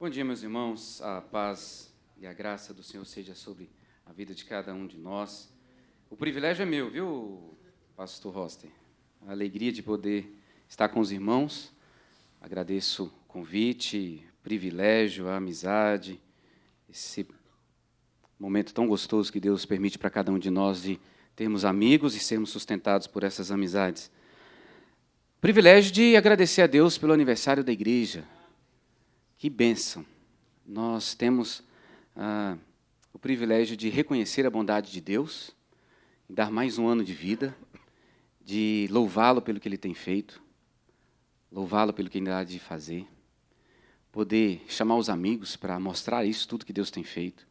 Bom dia, meus irmãos. A paz e a graça do Senhor seja sobre a vida de cada um de nós. O privilégio é meu, viu, pastor Roster? A alegria de poder estar com os irmãos. Agradeço o convite, o privilégio, a amizade, esse momento tão gostoso que Deus permite para cada um de nós de termos amigos e sermos sustentados por essas amizades. O privilégio de agradecer a Deus pelo aniversário da igreja. Que bênção! Nós temos o privilégio de reconhecer a bondade de Deus, dar mais um ano de vida, de louvá-lo pelo que Ele tem feito, louvá-lo pelo que Ele há de fazer, poder chamar os amigos para mostrar isso, tudo que Deus tem feito.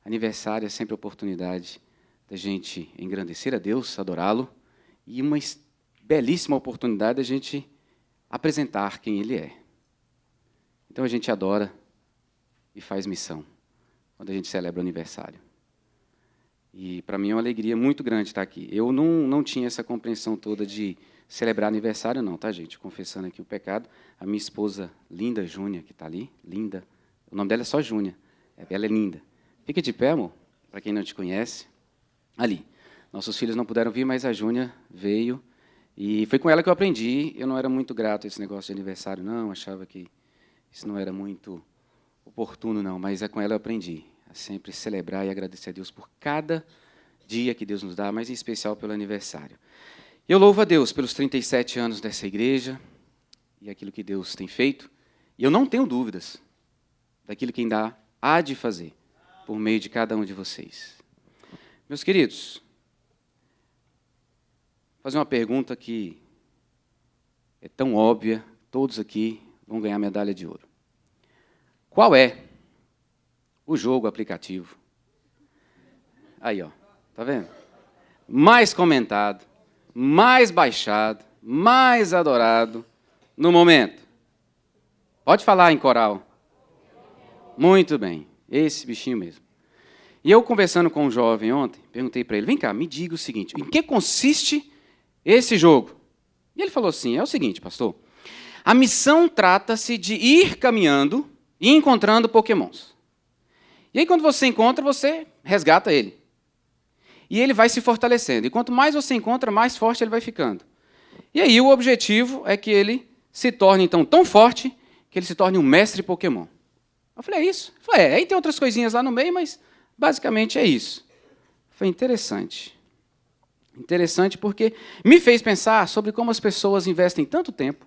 Aniversário é sempre a oportunidade da gente engrandecer a Deus, adorá-lo, e uma belíssima oportunidade da gente apresentar quem Ele é. Então a gente adora e faz missão quando a gente celebra o aniversário. E para mim é uma alegria muito grande estar aqui. Eu não tinha essa compreensão toda de celebrar aniversário não, tá, gente? Confessando aqui o pecado. A minha esposa, Linda Júnia, que está ali, Linda, o nome dela é só Júnia, ela é linda. Fica de pé, amor, para quem não te conhece. Ali. Nossos filhos não puderam vir, mas a Júnia veio. E foi com ela que eu aprendi. Eu não era muito grato a esse negócio de aniversário, não, achava que isso não era muito oportuno, não, mas é com ela eu aprendi a sempre celebrar e agradecer a Deus por cada dia que Deus nos dá, mas em especial pelo aniversário. Eu louvo a Deus pelos 37 anos dessa igreja e aquilo que Deus tem feito, e eu não tenho dúvidas daquilo que ainda há de fazer por meio de cada um de vocês. Meus queridos, vou fazer uma pergunta que é tão óbvia, todos aqui vão ganhar medalha de ouro. Qual é o jogo aplicativo? Aí, ó, tá vendo? Mais comentado, mais baixado, mais adorado no momento. Pode falar em coral. Muito bem, esse bichinho mesmo. E eu, conversando com um jovem ontem, perguntei para ele, vem cá, me diga o seguinte, em que consiste esse jogo? E ele falou assim, é o seguinte, pastor, a missão trata-se de ir caminhando e encontrando pokémons. E aí, quando você encontra, você resgata ele. E ele vai se fortalecendo. E quanto mais você encontra, mais forte ele vai ficando. E aí, o objetivo é que ele se torne, então, tão forte que ele se torne um mestre Pokémon. Eu falei, é isso? Eu falei, aí tem outras coisinhas lá no meio, mas basicamente é isso. Foi interessante. Interessante porque me fez pensar sobre como as pessoas investem tanto tempo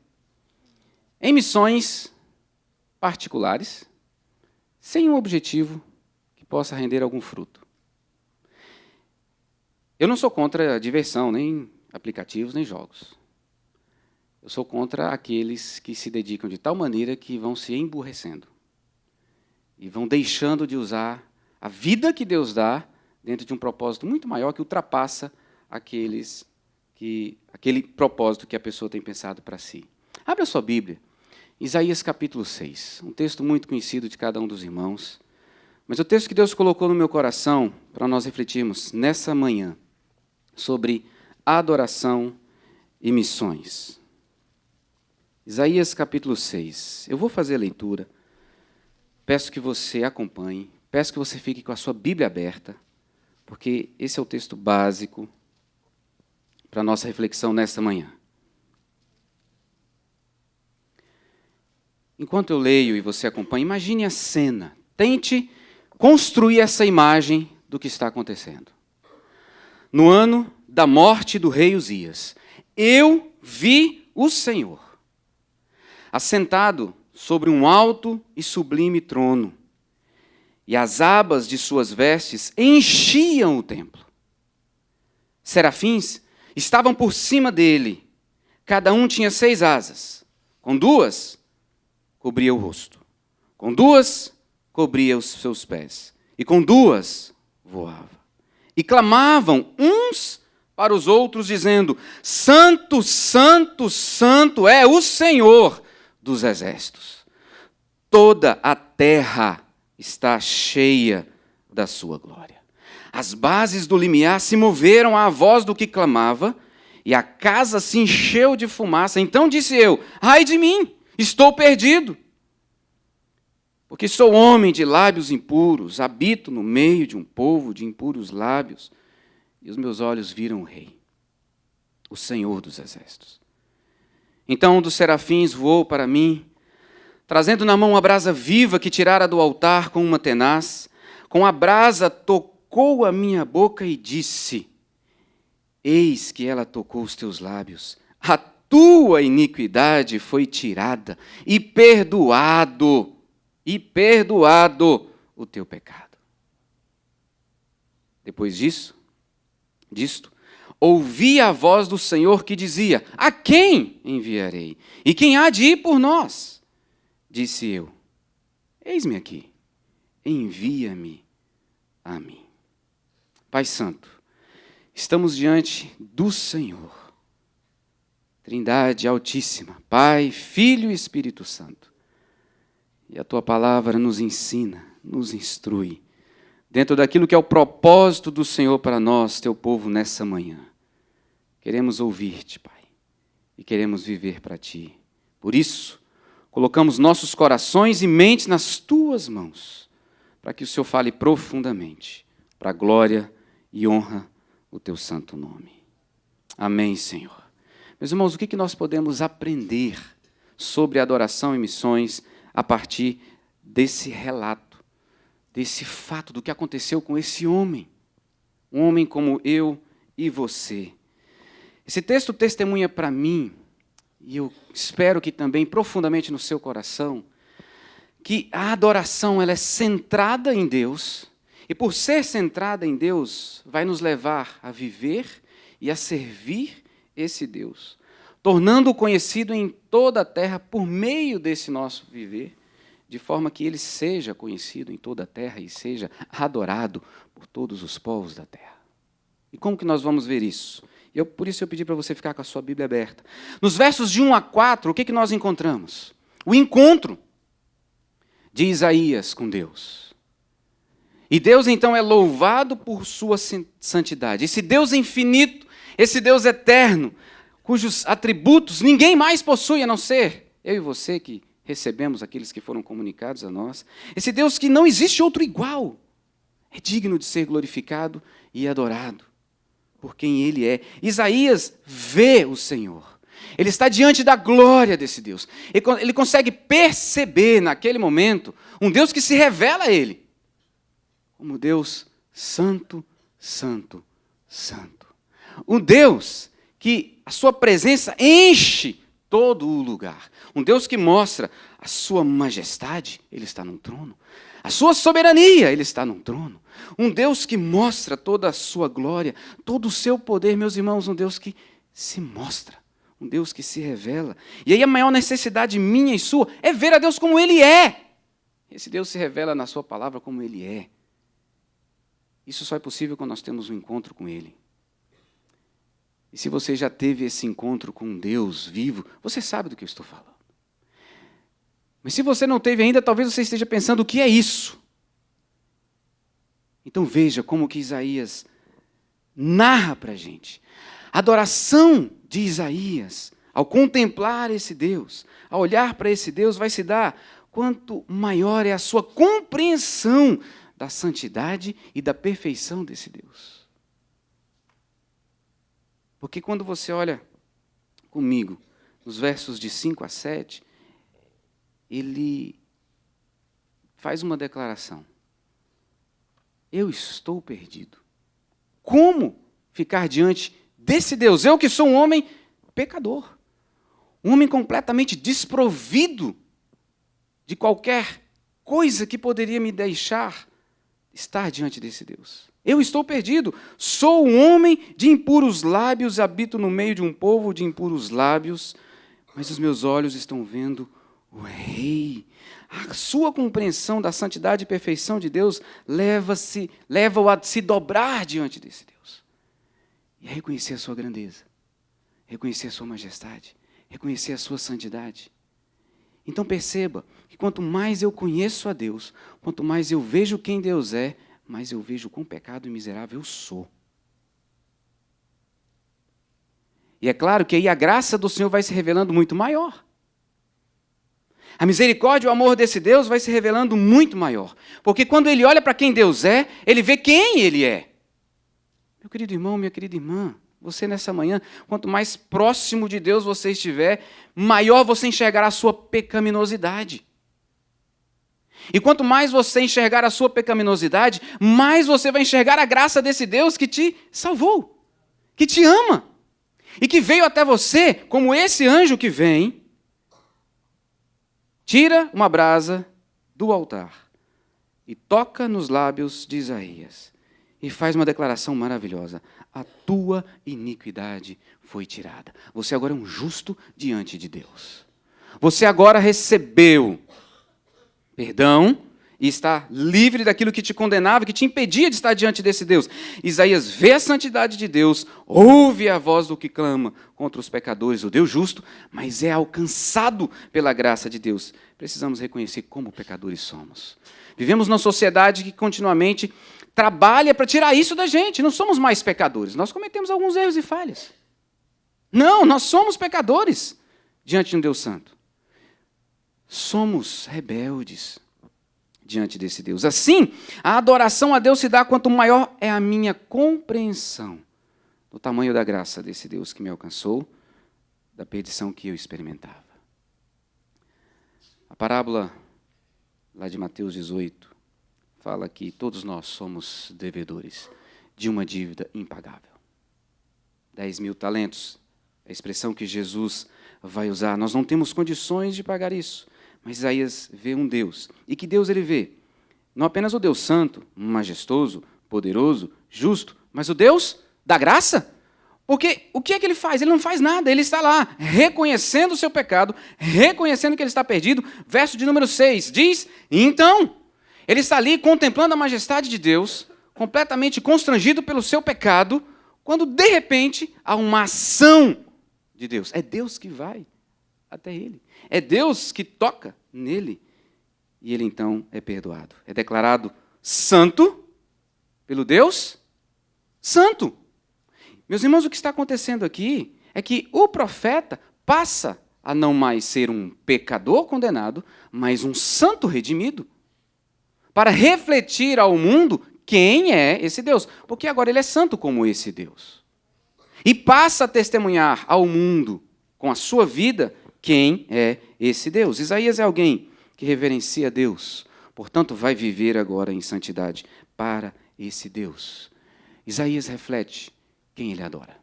em missões particulares, sem um objetivo que possa render algum fruto. Eu não sou contra a diversão, nem aplicativos, nem jogos. Eu sou contra aqueles que se dedicam de tal maneira que vão se emburrecendo e vão deixando de usar a vida que Deus dá dentro de um propósito muito maior que ultrapassa aquele propósito que a pessoa tem pensado para si. Abra a sua Bíblia, Isaías capítulo 6, um texto muito conhecido de cada um dos irmãos, mas o texto que Deus colocou no meu coração para nós refletirmos nessa manhã sobre adoração e missões. Isaías capítulo 6, eu vou fazer a leitura, peço que você acompanhe, peço que você fique com a sua Bíblia aberta, porque esse é o texto básico para a nossa reflexão nesta manhã. Enquanto eu leio e você acompanha, imagine a cena. Tente construir essa imagem do que está acontecendo. No ano da morte do rei Uzias, eu vi o Senhor assentado sobre um alto e sublime trono, e as abas de suas vestes enchiam o templo. Serafins estavam por cima dele, cada um tinha 6 asas, com 2 cobria o rosto, com 2 cobria os seus pés, e com 2 voava. E clamavam uns para os outros, dizendo, Santo, Santo, Santo é o Senhor dos exércitos. Toda a terra está cheia da sua glória. As bases do limiar se moveram à voz do que clamava, e a casa se encheu de fumaça. Então disse eu, ai de mim, estou perdido. Porque sou homem de lábios impuros, habito no meio de um povo de impuros lábios, e os meus olhos viram o Rei, o Senhor dos Exércitos. Então um dos serafins voou para mim, trazendo na mão uma brasa viva que tirara do altar com uma tenaz. Com a brasa tocou a minha boca e disse: eis que ela tocou os teus lábios. A tua iniquidade foi tirada e perdoado o teu pecado. Depois disto, ouvi a voz do Senhor que dizia: a quem enviarei? E quem há de ir por nós? Disse eu: eis-me aqui, envia-me a mim. Pai Santo, estamos diante do Senhor, Trindade Altíssima, Pai, Filho e Espírito Santo. E a Tua palavra nos ensina, nos instrui, dentro daquilo que é o propósito do Senhor para nós, Teu povo, nessa manhã. Queremos ouvir-Te, Pai, e queremos viver para Ti. Por isso, colocamos nossos corações e mentes nas Tuas mãos, para que o Senhor fale profundamente, para a glória e honra o Teu santo nome. Amém, Senhor. Meus irmãos, o que nós podemos aprender sobre adoração e missões a partir desse relato, desse fato, do que aconteceu com esse homem, um homem como eu e você? Esse texto testemunha para mim, e eu espero que também profundamente no seu coração, que a adoração ela é centrada em Deus, e por ser centrada em Deus, vai nos levar a viver e a servir esse Deus, tornando-o conhecido em toda a terra por meio desse nosso viver, de forma que ele seja conhecido em toda a terra e seja adorado por todos os povos da terra. E como que nós vamos ver isso? Por isso eu pedi para você ficar com a sua Bíblia aberta. Nos versos de 1 a 4, o que nós encontramos? O encontro de Isaías com Deus. E Deus, então, é louvado por sua santidade. Esse Deus infinito, esse Deus eterno, cujos atributos ninguém mais possui, a não ser eu e você que recebemos aqueles que foram comunicados a nós. Esse Deus que não existe outro igual, é digno de ser glorificado e adorado por quem Ele é. Isaías vê o Senhor. Ele está diante da glória desse Deus. Ele consegue perceber naquele momento um Deus que se revela a Ele como Deus santo, santo, santo. Um Deus que a sua presença enche todo o lugar. Um Deus que mostra a sua majestade, Ele está num trono. A sua soberania, Ele está num trono. Um Deus que mostra toda a sua glória, todo o seu poder, meus irmãos, um Deus que se mostra, um Deus que se revela. E aí a maior necessidade minha e sua é ver a Deus como Ele é. Esse Deus se revela na sua palavra como Ele é. Isso só é possível quando nós temos um encontro com Ele. E se você já teve esse encontro com Deus vivo, você sabe do que eu estou falando. Mas se você não teve ainda, talvez você esteja pensando, o que é isso? Então veja como que Isaías narra para a gente. A adoração de Isaías, ao contemplar esse Deus, ao olhar para esse Deus, vai se dar quanto maior é a sua compreensão da santidade e da perfeição desse Deus. Porque quando você olha comigo, nos versos de 5 a 7, ele faz uma declaração. Eu estou perdido. Como ficar diante desse Deus? Eu que sou um homem pecador. Um homem completamente desprovido de qualquer coisa que poderia me deixar estar diante desse Deus. Eu estou perdido. Sou um homem de impuros lábios, habito no meio de um povo de impuros lábios, mas os meus olhos estão vendo o Rei. A sua compreensão da santidade e perfeição de Deus leva-o a se dobrar diante desse Deus. E a reconhecer a sua grandeza, reconhecer a sua majestade, reconhecer a sua santidade. Então perceba que quanto mais eu conheço a Deus, quanto mais eu vejo quem Deus é, mais eu vejo quão pecado e miserável eu sou. E é claro que aí a graça do Senhor vai se revelando muito maior. A misericórdia e o amor desse Deus vai se revelando muito maior. Porque quando ele olha para quem Deus é, ele vê quem ele é. Meu querido irmão, minha querida irmã, você nessa manhã, quanto mais próximo de Deus você estiver, maior você enxergará a sua pecaminosidade. E quanto mais você enxergar a sua pecaminosidade, mais você vai enxergar a graça desse Deus que te salvou, que te ama, e que veio até você como esse anjo que vem, tira uma brasa do altar e toca nos lábios de Isaías e faz uma declaração maravilhosa: a tua iniquidade foi tirada. Você agora é um justo diante de Deus. Você agora recebeu perdão e está livre daquilo que te condenava, que te impedia de estar diante desse Deus. Isaías vê a santidade de Deus, ouve a voz do que clama contra os pecadores, o Deus justo, mas é alcançado pela graça de Deus. Precisamos reconhecer como pecadores somos. Vivemos numa sociedade que continuamente trabalha para tirar isso da gente. Não somos mais pecadores, nós cometemos alguns erros e falhas. Não, nós somos pecadores diante de um Deus santo. Somos rebeldes diante desse Deus. Assim, a adoração a Deus se dá quanto maior é a minha compreensão do tamanho da graça desse Deus que me alcançou, da perdição que eu experimentava. A parábola lá de Mateus 18 fala que todos nós somos devedores de uma dívida impagável. 10.000 talentos, a expressão que Jesus vai usar. Nós não temos condições de pagar isso. Mas Isaías vê um Deus. E que Deus ele vê? Não apenas o Deus santo, majestoso, poderoso, justo, mas o Deus da graça. Porque o que é que ele faz? Ele não faz nada, ele está lá, reconhecendo o seu pecado, reconhecendo que ele está perdido. Verso de número 6 diz: então, ele está ali contemplando a majestade de Deus, completamente constrangido pelo seu pecado, quando de repente há uma ação de Deus. É Deus que vai até ele. É Deus que toca nele. E ele então é perdoado. É declarado santo pelo Deus santo. Meus irmãos, o que está acontecendo aqui é que o profeta passa a não mais ser um pecador condenado, mas um santo redimido, para refletir ao mundo quem é esse Deus. Porque agora ele é santo como esse Deus. E passa a testemunhar ao mundo, com a sua vida, quem é esse Deus. Isaías é alguém que reverencia Deus, portanto vai viver agora em santidade para esse Deus. Isaías reflete quem ele adora.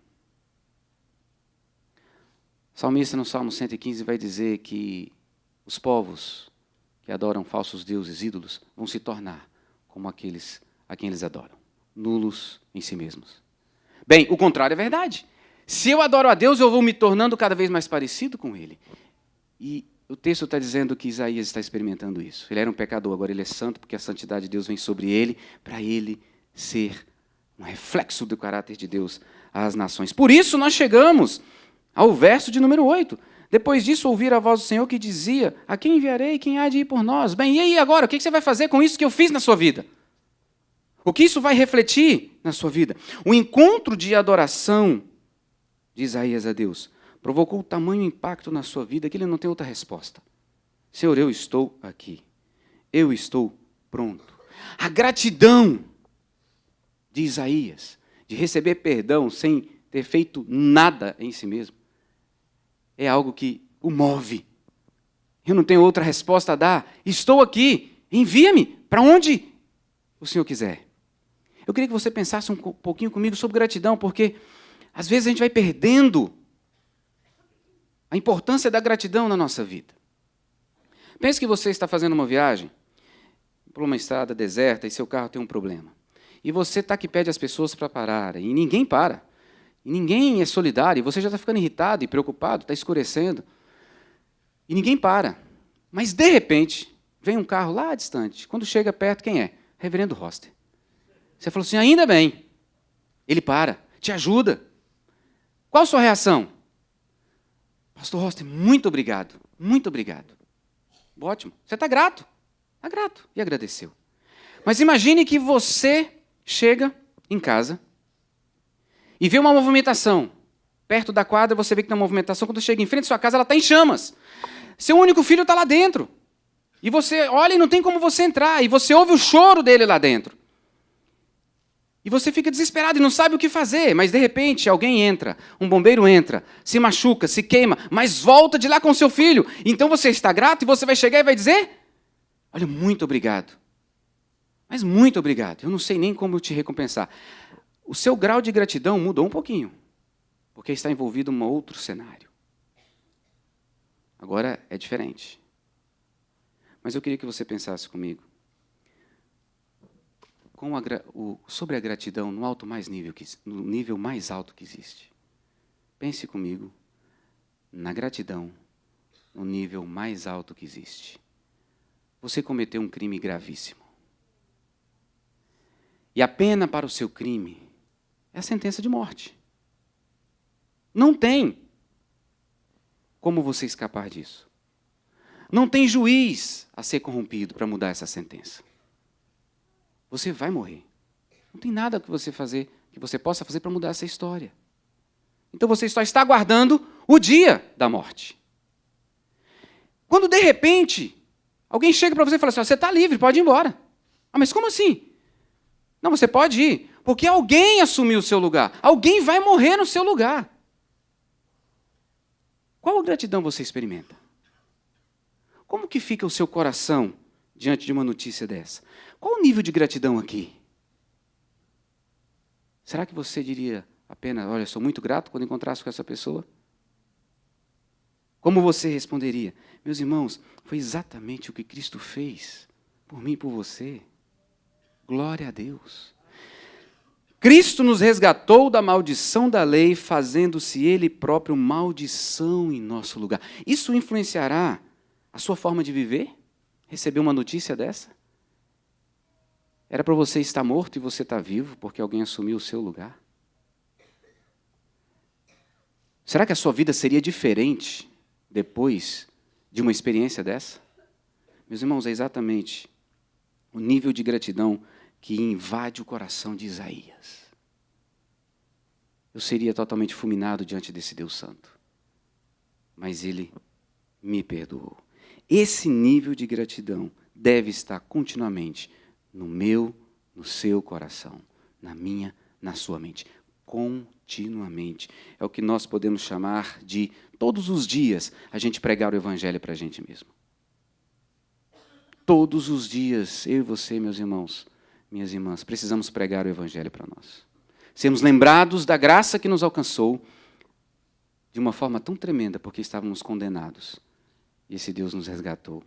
O salmista no Salmo 115 vai dizer que os povos que adoram falsos deuses, ídolos, vão se tornar como aqueles a quem eles adoram, nulos em si mesmos. Bem, o contrário é verdade. Se eu adoro a Deus, eu vou me tornando cada vez mais parecido com Ele. E o texto está dizendo que Isaías está experimentando isso. Ele era um pecador, agora ele é santo, porque a santidade de Deus vem sobre ele, para ele ser um reflexo do caráter de Deus às nações. Por isso nós chegamos ao verso de número 8. Depois disso, ouvir a voz do Senhor que dizia: a quem enviarei, quem há de ir por nós? Bem, e aí agora? O que você vai fazer com isso que eu fiz na sua vida? O que isso vai refletir na sua vida? O encontro de adoração de Isaías a Deus provocou tamanho impacto na sua vida que ele não tem outra resposta. Senhor, eu estou aqui. Eu estou pronto. A gratidão de Isaías, de receber perdão sem ter feito nada em si mesmo, é algo que o move. Eu não tenho outra resposta a dar. Estou aqui. Envia-me para onde o Senhor quiser. Eu queria que você pensasse um pouquinho comigo sobre gratidão, porque às vezes a gente vai perdendo a importância da gratidão na nossa vida. Pense que você está fazendo uma viagem por uma estrada deserta e seu carro tem um problema. E você está que pede às pessoas para pararem, e ninguém para. E ninguém é solidário, e você já está ficando irritado e preocupado, está escurecendo. E ninguém para. Mas, de repente, vem um carro lá distante. Quando chega perto, quem é? Reverendo Roster. Você falou assim: ainda bem. Ele para, te ajuda. Qual a sua reação? Pastor Roster, muito obrigado. Muito obrigado. Ótimo. Você está grato. Está grato. E agradeceu. Mas imagine que você chega em casa e vê uma movimentação. Perto da quadra, você vê que tem uma movimentação. Quando chega em frente à sua casa, ela está em chamas. Seu único filho está lá dentro. E você olha e não tem como você entrar. E você ouve o choro dele lá dentro. E você fica desesperado e não sabe o que fazer. Mas, de repente, alguém entra, um bombeiro entra, se machuca, se queima, mas volta de lá com seu filho. Então você está grato e você vai chegar e vai dizer: olha, muito obrigado. Mas muito obrigado. Eu não sei nem como te recompensar. O seu grau de gratidão mudou um pouquinho, porque está envolvido em um outro cenário. Agora é diferente. Mas eu queria que você pensasse comigo sobre a gratidão no nível mais alto que existe. Pense comigo na gratidão no nível mais alto que existe. Você cometeu um crime gravíssimo. E a pena para o seu crime é a sentença de morte. Não tem como você escapar disso. Não tem juiz a ser corrompido para mudar essa sentença. Você vai morrer. Não tem nada que você possa fazer para mudar essa história. Então você só está aguardando o dia da morte. Quando de repente alguém chega para você e fala assim: você está livre, pode ir embora. Ah, mas como assim? Não, você pode ir, porque alguém assumiu o seu lugar. Alguém vai morrer no seu lugar. Qual gratidão você experimenta? Como que fica o seu coração diante de uma notícia dessa? Qual o nível de gratidão aqui? Será que você diria apenas: olha, sou muito grato quando encontrasse com essa pessoa? Como você responderia: meus irmãos, foi exatamente o que Cristo fez por mim e por você. Glória a Deus. Cristo nos resgatou da maldição da lei, fazendo-se Ele próprio maldição em nosso lugar. Isso influenciará a sua forma de viver? Receber uma notícia dessa? Era para você estar morto e você está vivo porque alguém assumiu o seu lugar? Será que a sua vida seria diferente depois de uma experiência dessa? Meus irmãos, é exatamente o nível de gratidão que invade o coração de Isaías. Eu seria totalmente fulminado diante desse Deus Santo. Mas Ele me perdoou. Esse nível de gratidão deve estar continuamente no meu, no seu coração, na minha, na sua mente. Continuamente. É o que nós podemos chamar de, todos os dias, a gente pregar o Evangelho para a gente mesmo. Todos os dias, eu e você, meus irmãos, minhas irmãs, precisamos pregar o Evangelho para nós. Sermos lembrados da graça que nos alcançou de uma forma tão tremenda, porque estávamos condenados. E esse Deus nos resgatou.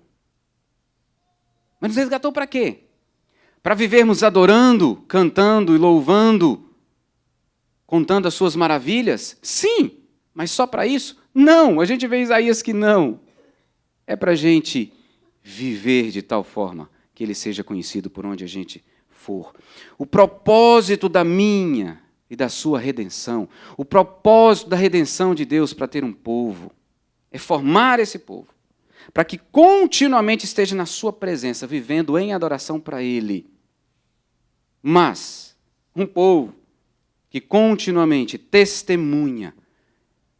Mas nos resgatou para quê? Para vivermos adorando, cantando e louvando, contando as suas maravilhas? Sim, mas só para isso? Não, a gente vê em Isaías que não. É para a gente viver de tal forma que Ele seja conhecido por onde a gente for. O propósito da minha e da sua redenção, o propósito da redenção de Deus para ter um povo, é formar esse povo, para que continuamente esteja na sua presença, vivendo em adoração para Ele. Mas um povo que continuamente testemunha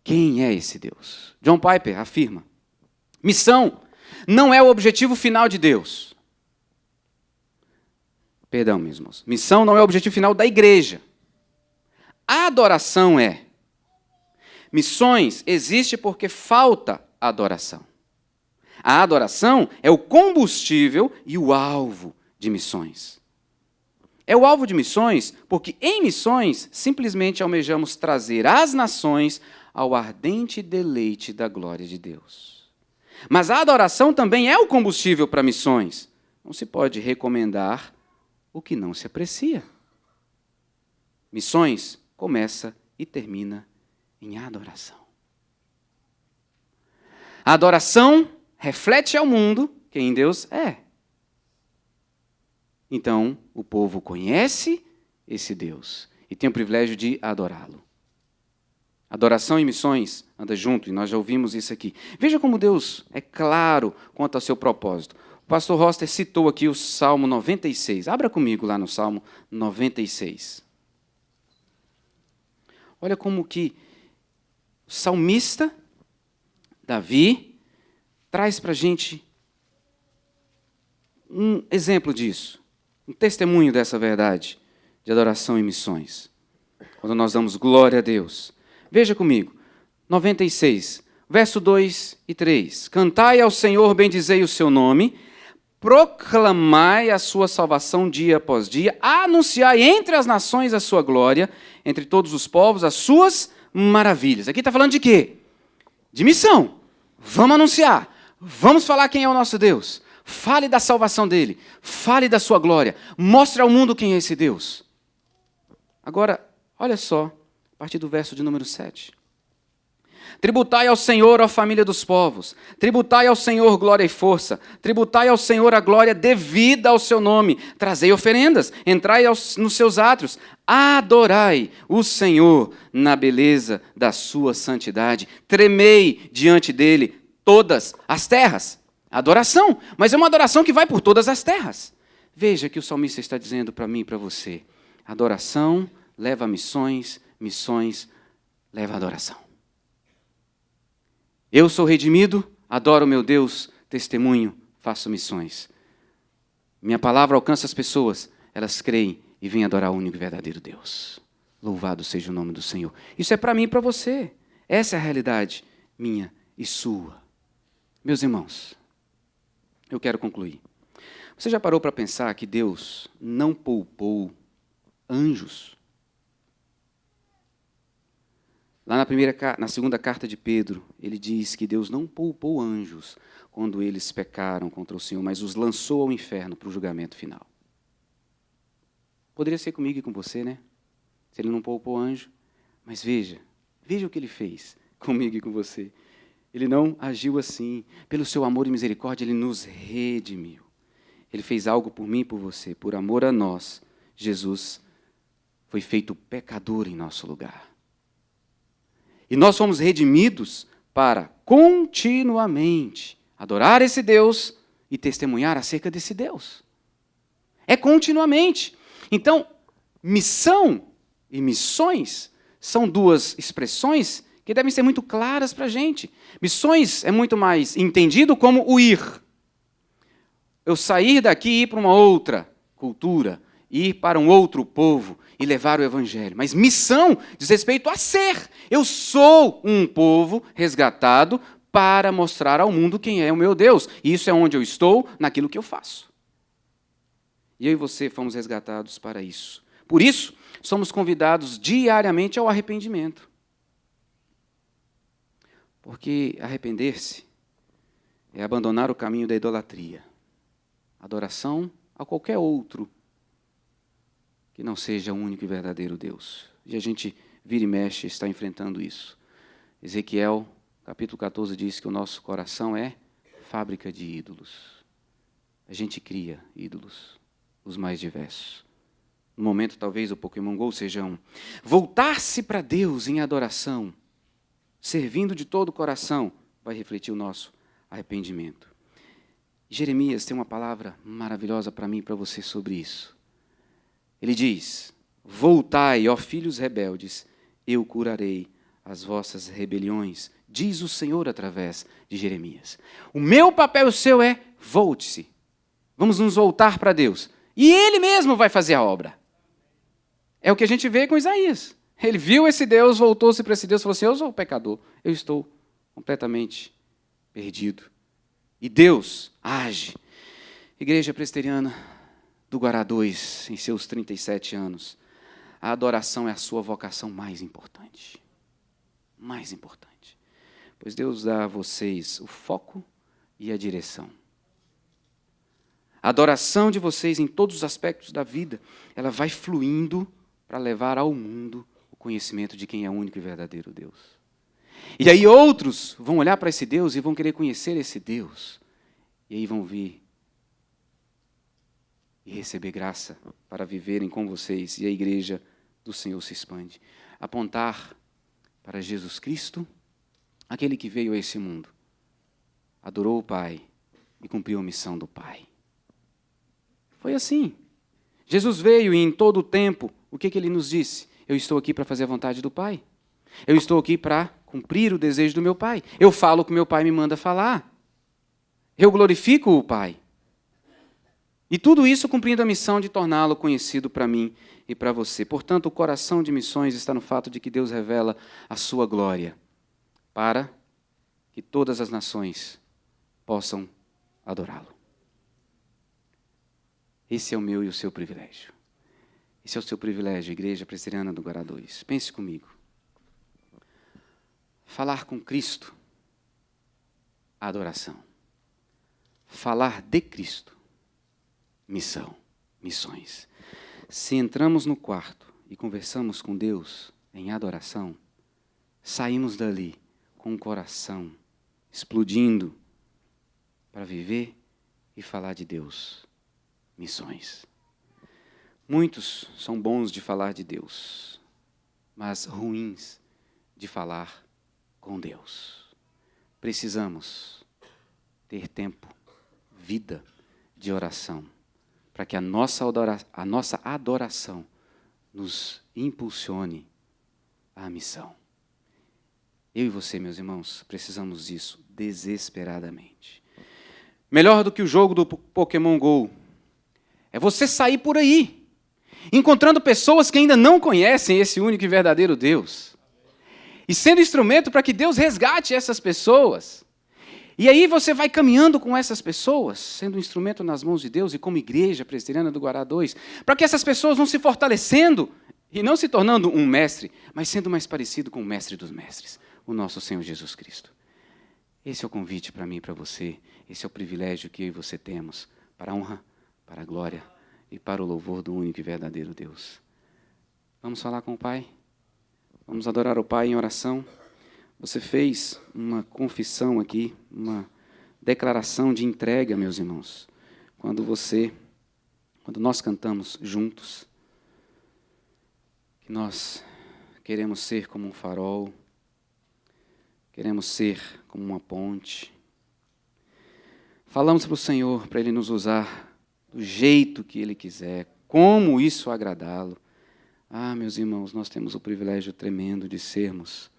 quem é esse Deus. John Piper afirma: missão não é o objetivo final de Deus. Perdão, meus irmãos. Missão não é o objetivo final da igreja. A adoração é. Missões existe porque falta adoração. A adoração é o combustível e o alvo de missões. É o alvo de missões porque em missões simplesmente almejamos trazer as nações ao ardente deleite da glória de Deus. Mas a adoração também é o combustível para missões. Não se pode recomendar o que não se aprecia. Missões começa e termina em adoração. A adoração reflete ao mundo quem Deus é. Então, o povo conhece esse Deus e tem o privilégio de adorá-lo. Adoração e missões andam junto, e nós já ouvimos isso aqui. Veja como Deus é claro quanto ao seu propósito. O pastor Roster citou aqui o Salmo 96. Abra comigo lá no Salmo 96. Olha como que o salmista, Davi, traz para a gente um exemplo disso, um testemunho dessa verdade de adoração e missões. Quando nós damos glória a Deus. Veja comigo, 96, verso 2 e 3. Cantai ao Senhor, bendizei o seu nome, proclamai a sua salvação dia após dia, anunciai entre as nações a sua glória, entre todos os povos as suas maravilhas. Aqui está falando de quê? De missão. Vamos anunciar, vamos falar quem é o nosso Deus. Fale da salvação dele, fale da sua glória, mostre ao mundo quem é esse Deus. Agora, olha só, a partir do verso de número 7. Tributai ao Senhor, ó família dos povos, tributai ao Senhor glória e força, tributai ao Senhor a glória devida ao seu nome, trazei oferendas, entrai nos seus átrios, adorai o Senhor na beleza da sua santidade, tremei diante dele todas as terras. Adoração, mas é uma adoração que vai por todas as terras. Veja que o salmista está dizendo para mim e para você, adoração leva a missões, missões leva a adoração. Eu sou redimido, adoro meu Deus, testemunho, faço missões. Minha palavra alcança as pessoas, elas creem e vêm adorar o único e verdadeiro Deus. Louvado seja o nome do Senhor. Isso é para mim e para você. Essa é a realidade minha e sua. Meus irmãos, eu quero concluir. Você já parou para pensar que Deus não poupou anjos? Lá na segunda carta de Pedro, ele diz que Deus não poupou anjos quando eles pecaram contra o Senhor, mas os lançou ao inferno para o julgamento final. Poderia ser comigo e com você, né? Se ele não poupou anjo. Mas veja o que ele fez comigo e com você. Ele não agiu assim. Pelo seu amor e misericórdia, ele nos redimiu. Ele fez algo por mim e por você. Por amor a nós, Jesus foi feito pecador em nosso lugar. E nós fomos redimidos para continuamente adorar esse Deus e testemunhar acerca desse Deus. É continuamente. Então, missão e missões são duas expressões que devem ser muito claras para a gente. Missões é muito mais entendido como o ir. Eu sair daqui e ir para uma outra cultura, ir para um outro povo e levar o evangelho. Mas missão diz respeito a ser. Eu sou um povo resgatado para mostrar ao mundo quem é o meu Deus. E isso é onde eu estou, naquilo que eu faço. E eu e você fomos resgatados para isso. Por isso, somos convidados diariamente ao arrependimento. Porque arrepender-se é abandonar o caminho da idolatria. Adoração a qualquer outro que não seja o único e verdadeiro Deus. E a gente vira e mexe está enfrentando isso. Ezequiel, capítulo 14, diz que o nosso coração é fábrica de ídolos. A gente cria ídolos, os mais diversos. No momento, talvez, o Pokémon GO seja um. Voltar-se para Deus em adoração, servindo de todo o coração, vai refletir o nosso arrependimento. Jeremias tem uma palavra maravilhosa para mim e para você sobre isso. Ele diz, voltai, ó filhos rebeldes, eu curarei as vossas rebeliões, diz o Senhor através de Jeremias. O meu papel e o seu é, volte-se. Vamos nos voltar para Deus. E Ele mesmo vai fazer a obra. É o que a gente vê com Isaías. Ele viu esse Deus, voltou-se para esse Deus e falou assim, eu sou o pecador, eu estou completamente perdido. E Deus age. Igreja Presbiteriana do Guará 2, em seus 37 anos, a adoração é a sua vocação mais importante. Mais importante. Pois Deus dá a vocês o foco e a direção. A adoração de vocês em todos os aspectos da vida, ela vai fluindo para levar ao mundo o conhecimento de quem é o único e verdadeiro Deus. E aí outros vão olhar para esse Deus e vão querer conhecer esse Deus. E aí vão vir e receber graça para viverem com vocês, e a igreja do Senhor se expande. Apontar para Jesus Cristo, aquele que veio a esse mundo, adorou o Pai e cumpriu a missão do Pai. Foi assim. Jesus veio e em todo o tempo, o que Ele nos disse? Eu estou aqui para fazer a vontade do Pai. Eu estou aqui para cumprir o desejo do meu Pai. Eu falo o que meu Pai me manda falar. Eu glorifico o Pai. E tudo isso cumprindo a missão de torná-lo conhecido para mim e para você. Portanto, o coração de missões está no fato de que Deus revela a sua glória para que todas as nações possam adorá-lo. Esse é o meu e o seu privilégio. Esse é o seu privilégio, Igreja Presbiteriana do Guará 2. Pense comigo. Falar com Cristo, adoração. Falar de Cristo, missão, missões. Se entramos no quarto e conversamos com Deus em adoração, saímos dali com o coração explodindo para viver e falar de Deus, missões. Muitos são bons de falar de Deus, mas ruins de falar com Deus. Precisamos ter tempo, vida de oração, para que a nossa adoração nos impulsione à missão. Eu e você, meus irmãos, precisamos disso desesperadamente. Melhor do que o jogo do Pokémon GO é você sair por aí, encontrando pessoas que ainda não conhecem esse único e verdadeiro Deus, e sendo instrumento para que Deus resgate essas pessoas. E aí você vai caminhando com essas pessoas, sendo um instrumento nas mãos de Deus, e como Igreja Presbiteriana do Guará 2, para que essas pessoas vão se fortalecendo e não se tornando um mestre, mas sendo mais parecido com o mestre dos mestres, o nosso Senhor Jesus Cristo. Esse é o convite para mim e para você, esse é o privilégio que eu e você temos, para a honra, para a glória e para o louvor do único e verdadeiro Deus. Vamos falar com o Pai? Vamos adorar o Pai em oração? Você fez uma confissão aqui, uma declaração de entrega, meus irmãos, quando nós cantamos juntos, que nós queremos ser como um farol, queremos ser como uma ponte. Falamos para o Senhor, para Ele nos usar do jeito que Ele quiser, como isso agradá-lo. Ah, meus irmãos, nós temos o privilégio tremendo de sermos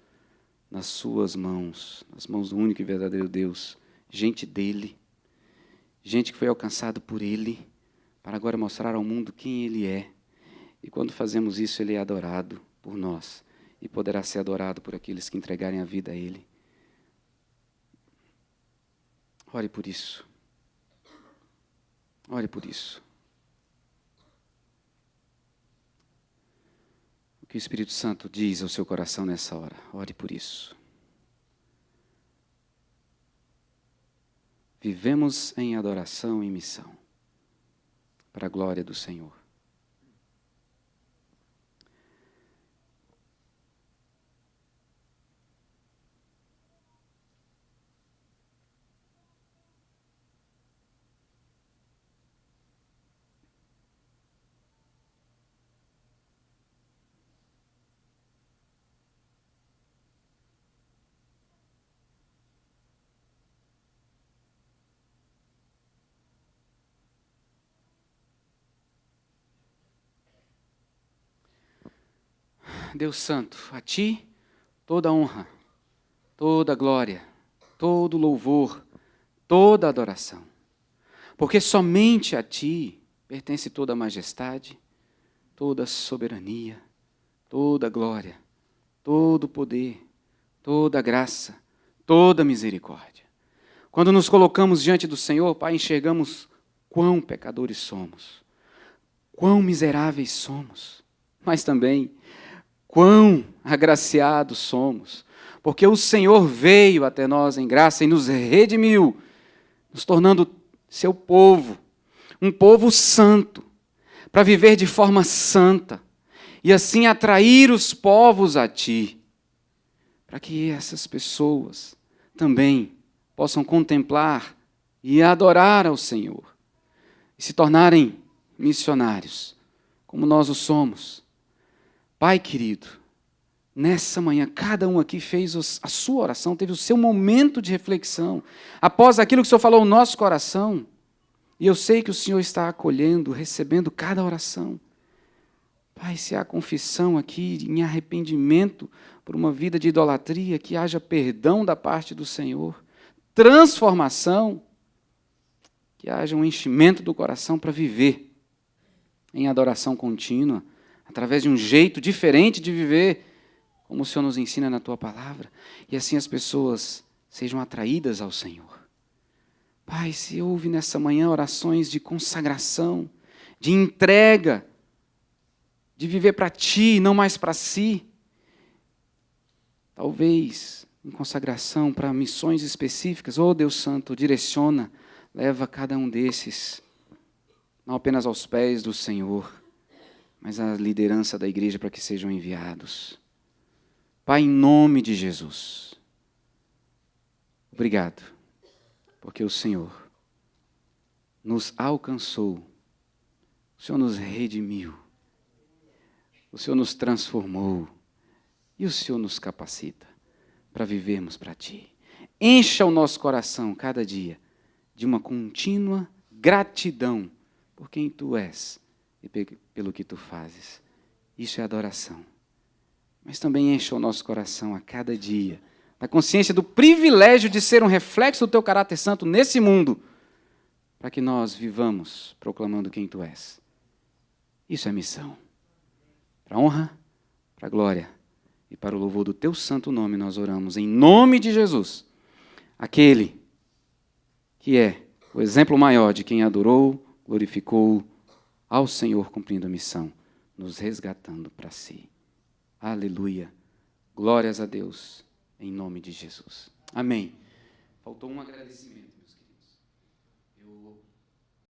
nas suas mãos, nas mãos do único e verdadeiro Deus, gente dele, gente que foi alcançado por Ele, para agora mostrar ao mundo quem Ele é. E quando fazemos isso, Ele é adorado por nós e poderá ser adorado por aqueles que entregarem a vida a Ele. Ore por isso. Ore por isso. O que o Espírito Santo diz ao seu coração nessa hora, ore por isso. Vivemos em adoração e missão, para a glória do Senhor. Deus Santo, a Ti toda honra, toda glória, todo louvor, toda adoração. Porque somente a Ti pertence toda a majestade, toda a soberania, toda a glória, todo o poder, toda a graça, toda a misericórdia. Quando nos colocamos diante do Senhor, Pai, enxergamos quão pecadores somos, quão miseráveis somos, mas também quão agraciados somos, porque o Senhor veio até nós em graça e nos redimiu, nos tornando seu povo, um povo santo, para viver de forma santa e assim atrair os povos a Ti, para que essas pessoas também possam contemplar e adorar ao Senhor e se tornarem missionários, como nós o somos. Pai querido, nessa manhã, cada um aqui fez a sua oração, teve o seu momento de reflexão, após aquilo que o Senhor falou no nosso coração, e eu sei que o Senhor está acolhendo, recebendo cada oração. Pai, se há confissão aqui, em arrependimento por uma vida de idolatria, que haja perdão da parte do Senhor, transformação, que haja um enchimento do coração para viver em adoração contínua, através de um jeito diferente de viver, como o Senhor nos ensina na Tua palavra, e assim as pessoas sejam atraídas ao Senhor. Pai, se houve nessa manhã orações de consagração, de entrega, de viver para Ti, não mais para si, talvez em consagração para missões específicas, Deus Santo, direciona, leva cada um desses, não apenas aos pés do Senhor, mas à liderança da igreja para que sejam enviados. Pai, em nome de Jesus, obrigado, porque o Senhor nos alcançou, o Senhor nos redimiu, o Senhor nos transformou e o Senhor nos capacita para vivermos para Ti. Encha o nosso coração cada dia de uma contínua gratidão por quem Tu és e pelo que Tu fazes. Isso é adoração. Mas também encha o nosso coração a cada dia da consciência do privilégio de ser um reflexo do Teu caráter santo nesse mundo, para que nós vivamos proclamando quem Tu és. Isso é missão. Para a honra, para a glória e para o louvor do Teu santo nome nós oramos, em nome de Jesus, aquele que é o exemplo maior de quem adorou, glorificou ao Senhor cumprindo a missão, nos resgatando para si. Aleluia. Glórias a Deus, em nome de Jesus. Amém. Faltou um agradecimento, meus queridos.